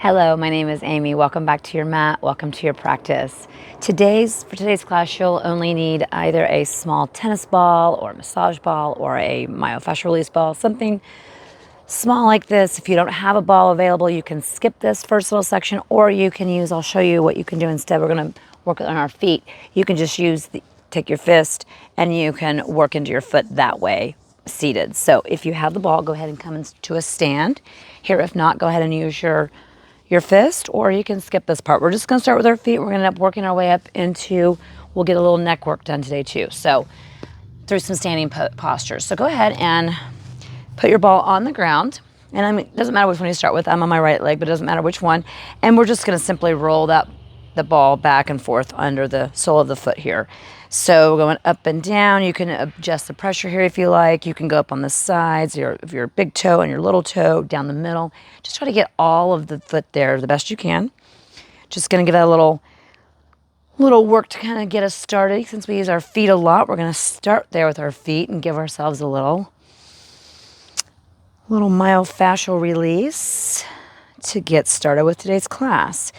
Hello, my name is Amy. Welcome back to your mat. Welcome to your practice. For today's class, you'll only need either a small tennis ball or a massage ball or a myofascial release ball, something small like this. If you don't have a ball available, you can skip this first little section, or you can use, I'll show you what you can do instead. We're going to work on our feet. You can just take your fist and you can work into your foot that way, seated. So if you have the ball, go ahead and come into a stand. Here, if not, go ahead and use your fist, or you can skip this part. We're just going to start with our feet. We're going to end up working our way up into, we'll get a little neck work done today too. So through some standing postures. So go ahead and put your ball on the ground. And I mean, it doesn't matter which one you start with. I'm on my right leg, but it doesn't matter which one. And we're just going to simply roll the ball back and forth under the sole of the foot here. So going up and down, you can adjust the pressure here if you like. You can go up on the sides, your big toe and your little toe, down the middle. Just try to get all of the foot there the best you can. Just going to give that a little work to kind of get us started. Since we use our feet a lot, we're going to start there with our feet and give ourselves a little myofascial release to get started with today's class.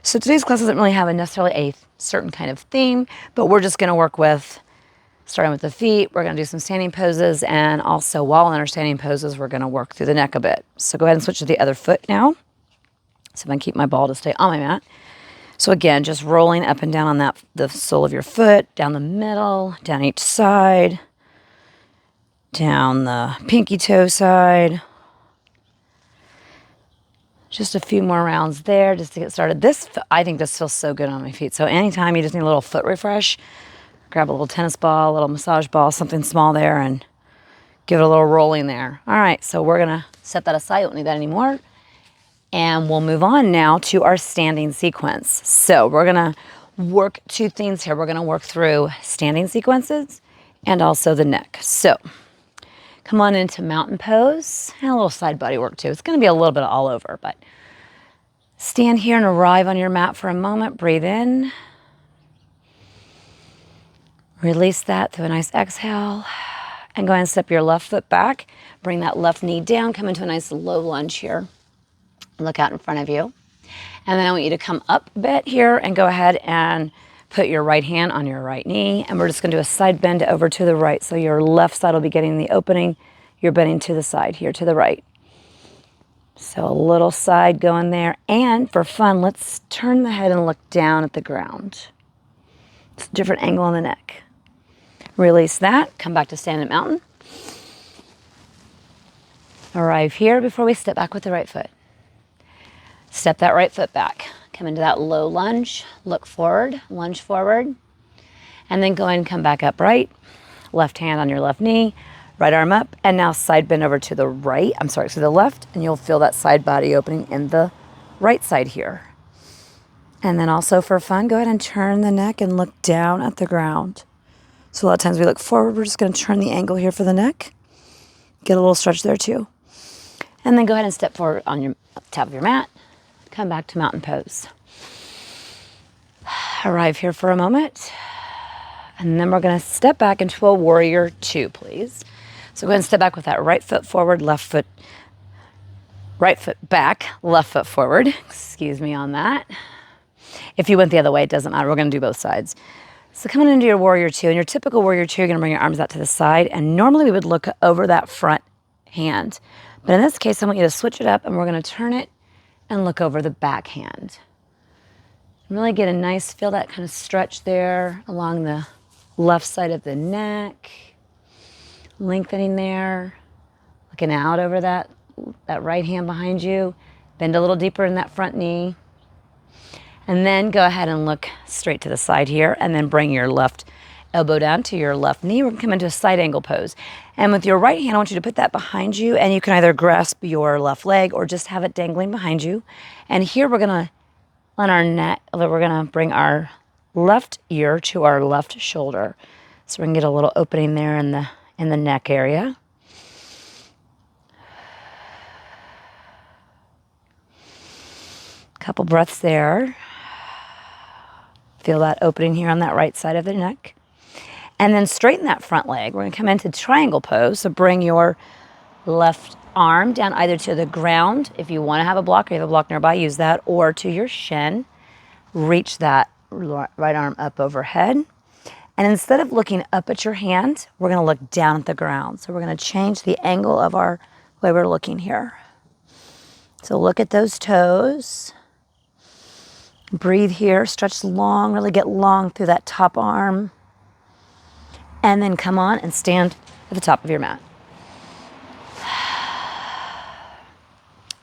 So today's class doesn't really have necessarily a certain kind of theme, but we're just going to work with, starting with the feet. We're going to do some standing poses, and also while in our standing poses, we're going to work through the neck a bit. So go ahead and switch to the other foot now. So I'm going to keep my ball to stay on my mat. So again, just rolling up and down on the sole of your foot, down the middle, down each side, down the pinky toe side. Just a few more rounds there just to get started. I think this feels so good on my feet. So anytime you just need a little foot refresh, grab a little tennis ball, a little massage ball, something small there, and give it a little rolling there. All right, so we're going to set that aside. We don't need that anymore. And we'll move on now to our standing sequence. So we're going to work two things here. We're going to work through standing sequences and also the neck. So come on into mountain pose and a little side body work too. It's going to be a little bit all over, but stand here and arrive on your mat for a moment. Breathe in. Release that through a nice exhale. And go ahead and step your left foot back. Bring that left knee down. Come into a nice low lunge here. Look out in front of you. And then I want you to come up a bit here and go ahead and put your right hand on your right knee, and we're just going to do a side bend over to the right. So your left side will be getting the opening. You're bending to the side here, to the right. So a little side going there. And for fun, let's turn the head and look down at the ground. It's a different angle on the neck. Release that. Come back to standing mountain. Arrive here before we step back with the right foot. Step that right foot back. Come into that low lunge, look forward, lunge forward, and then go ahead and come back upright. Left hand on your left knee, right arm up, and now side bend over to the right, to the left, and you'll feel that side body opening in the right side here. And then also for fun, go ahead and turn the neck and look down at the ground. So a lot of times we look forward, we're just going to turn the angle here for the neck. Get a little stretch there too. And then go ahead and step forward on your top of your mat. Come back to mountain pose. Arrive here for a moment. And then we're going to step back into a warrior two, please. So go ahead and step back with that right foot forward, right foot back, left foot forward. Excuse me on that. If you went the other way, it doesn't matter. We're going to do both sides. So coming into your warrior two, in your typical warrior two, you're going to bring your arms out to the side. And normally we would look over that front hand. But in this case, I want you to switch it up, and we're going to turn it and look over the back hand. Really get a nice, feel that kind of stretch there along the left side of the neck. Lengthening there. Looking out over that right hand behind you. Bend a little deeper in that front knee. And then go ahead and look straight to the side here, and then bring your left elbow down to your left knee. We're going to come into a side angle pose. And with your right hand, I want you to put that behind you, and you can either grasp your left leg or just have it dangling behind you. And here we're going to, on our neck, we're going to bring our left ear to our left shoulder. So we can get a little opening there in the neck area. Couple breaths there. Feel that opening here on that right side of the neck. And then straighten that front leg. We're going to come into triangle pose. So bring your left arm down either to the ground, if you want to have a block or you have a block nearby, use that, or to your shin. Reach that right arm up overhead. And instead of looking up at your hand, we're going to look down at the ground. So we're going to change the angle of our way we're looking here. So look at those toes. Breathe here, stretch long, really get long through that top arm. And then come on and stand at the top of your mat.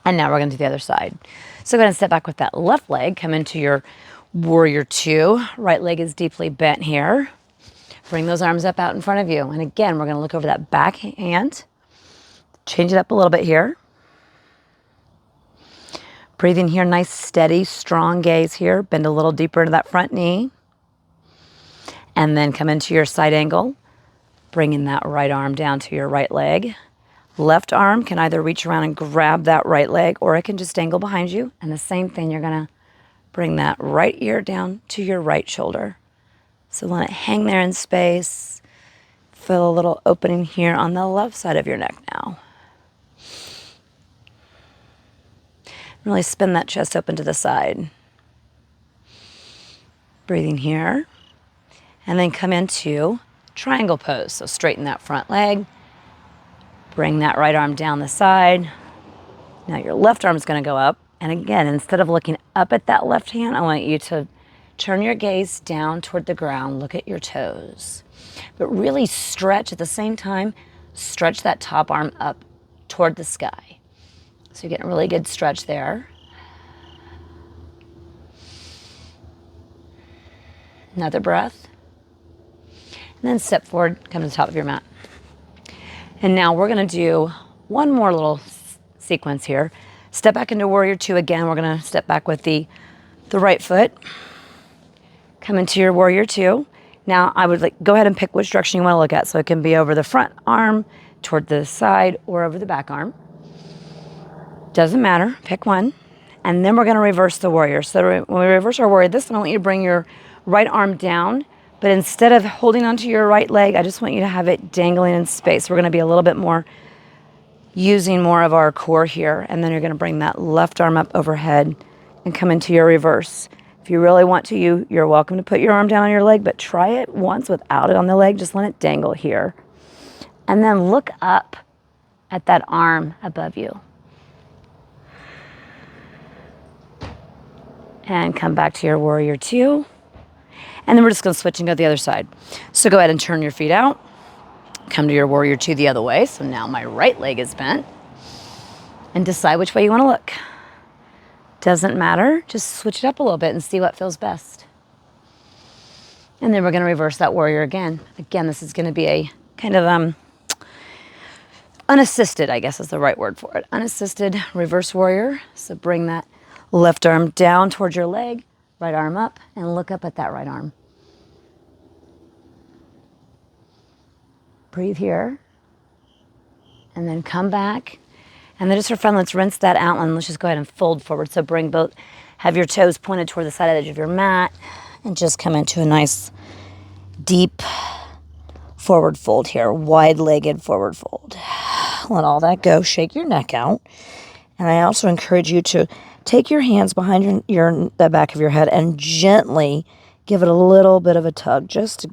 And now we're going to do the other side. So go ahead and step back with that left leg. Come into your warrior two. Right leg is deeply bent here. Bring those arms up out in front of you. And again, we're going to look over that back hand. Change it up a little bit here. Breathing here, nice, steady, strong gaze here. Bend a little deeper into that front knee. And then come into your side angle. Bringing that right arm down to your right leg. Left arm can either reach around and grab that right leg, or it can just dangle behind you. And the same thing, you're going to bring that right ear down to your right shoulder. So let it hang there in space. Feel a little opening here on the left side of your neck now. Really spin that chest open to the side. Breathing here. And then come into triangle pose. So straighten that front leg. Bring that right arm down the side. Now your left arm is going to go up. And again, instead of looking up at that left hand, I want you to turn your gaze down toward the ground. Look at your toes. But really stretch at the same time. Stretch that top arm up toward the sky. So you're getting a really good stretch there. Another breath. And then step forward, come to the top of your mat. And now we're going to do one more little sequence here. Step back into warrior two again. We're going to step back with the right foot. Come into your warrior two. Now I would go ahead and pick which direction you want to look at. So it can be over the front arm, toward the side, or over the back arm. Doesn't matter. Pick one. And then we're going to reverse the warrior. So when we reverse our warrior, this time I want you to bring your right arm down. But instead of holding onto your right leg, I just want you to have it dangling in space. We're going to be a little bit more using more of our core here. And then you're going to bring that left arm up overhead and come into your reverse. If you really want to, you're welcome to put your arm down on your leg, but try it once without it on the leg. Just let it dangle here. And then look up at that arm above you. And come back to your warrior two. And then we're just going to switch and go the other side. So go ahead and turn your feet out. Come to your warrior two the other way. So now my right leg is bent. And decide which way you want to look. Doesn't matter. Just switch it up a little bit and see what feels best. And then we're going to reverse that warrior again. Again, this is going to be a kind of unassisted, I guess is the right word for it. Unassisted reverse warrior. So bring that left arm down towards your leg. Right arm up and look up at that right arm. Breathe here. And then come back. And then just for fun, let's rinse that out and let's just go ahead and fold forward. So bring both, have your toes pointed toward the side edge of your mat and just come into a nice deep forward fold here. Wide-legged forward fold. Let all that go. Shake your neck out. And I also encourage you to take your hands behind the back of your head and gently give it a little bit of a tug, just to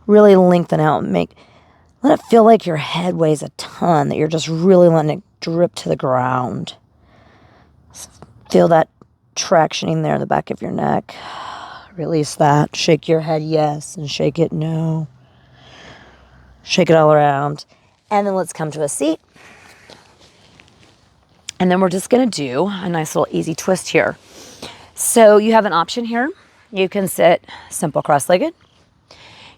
really lengthen out and let it feel like your head weighs a ton, that you're just really letting it drip to the ground. Feel that tractioning there in the back of your neck. Release that. Shake your head yes and shake it no. Shake it all around. And then let's come to a seat. And then we're just going to do a nice little easy twist here. So you have an option here. You can sit simple cross-legged.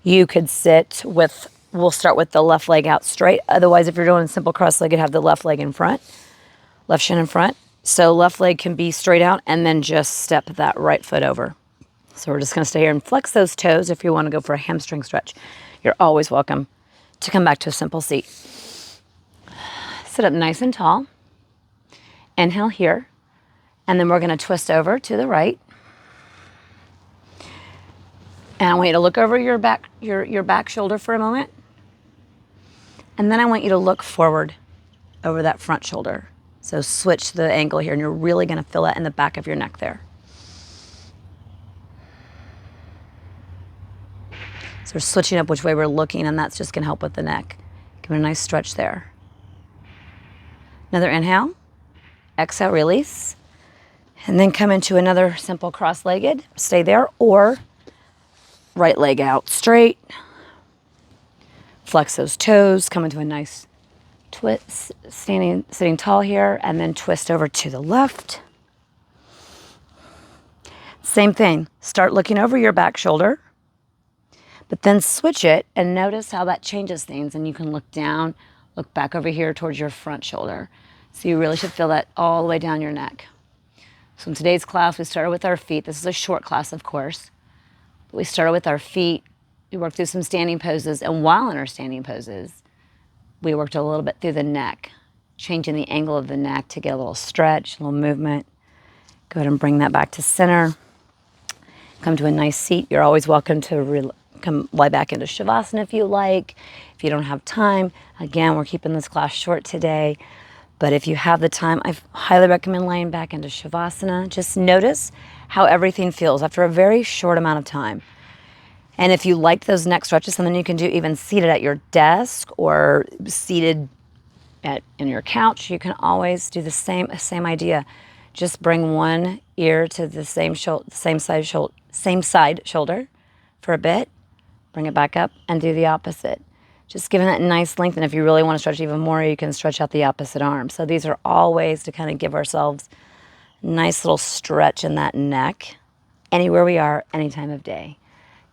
You could sit with, we'll start with the left leg out straight. Otherwise, if you're doing simple cross-legged, have the left leg in front, left shin in front. So left leg can be straight out and then just step that right foot over. So we're just going to stay here and flex those toes. If you want to go for a hamstring stretch, you're always welcome to come back to a simple seat. Sit up nice and tall. Inhale here, and then we're going to twist over to the right. And I want you to look over your back shoulder for a moment. And then I want you to look forward over that front shoulder. So switch the angle here, and you're really going to feel that in the back of your neck there. So we're switching up which way we're looking, and that's just going to help with the neck. Give it a nice stretch there. Another inhale. Exhale, release. And then come into another simple cross-legged. Stay there, or right leg out straight. Flex those toes. Come into a nice twist, sitting tall here, and then twist over to the left. Same thing. Start looking over your back shoulder, but then switch it and notice how that changes things. And you can look down, look back over here towards your front shoulder. So you really should feel that all the way down your neck. So in today's class, we started with our feet. This is a short class, of course. But we started with our feet. We worked through some standing poses. And while in our standing poses, we worked a little bit through the neck, changing the angle of the neck to get a little stretch, a little movement. Go ahead and bring that back to center. Come to a nice seat. You're always welcome to come lie back into Shavasana if you like. If you don't have time, again, we're keeping this class short today. But if you have the time, I highly recommend laying back into Shavasana. Just notice how everything feels after a very short amount of time. And if you like those neck stretches, something you can do even seated at your desk or seated in your couch, you can always do the same idea. Just bring one ear to the same side shoulder for a bit. Bring it back up and do the opposite. Just giving that nice length. And if you really want to stretch even more, you can stretch out the opposite arm. So these are all ways to kind of give ourselves a nice little stretch in that neck, anywhere we are, any time of day.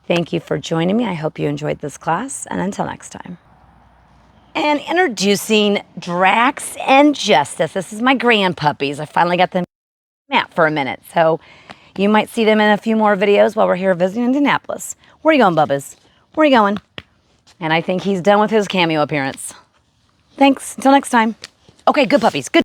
Thank you for joining me. I hope you enjoyed this class. And until next time. And introducing Drax and Justice. This is my grand puppies. I finally got them mat for a minute. So you might see them in a few more videos while we're here visiting Indianapolis. Where are you going, Bubbas? Where are you going? And I think he's done with his cameo appearance. Thanks. Until next time. Okay, good puppies. Good.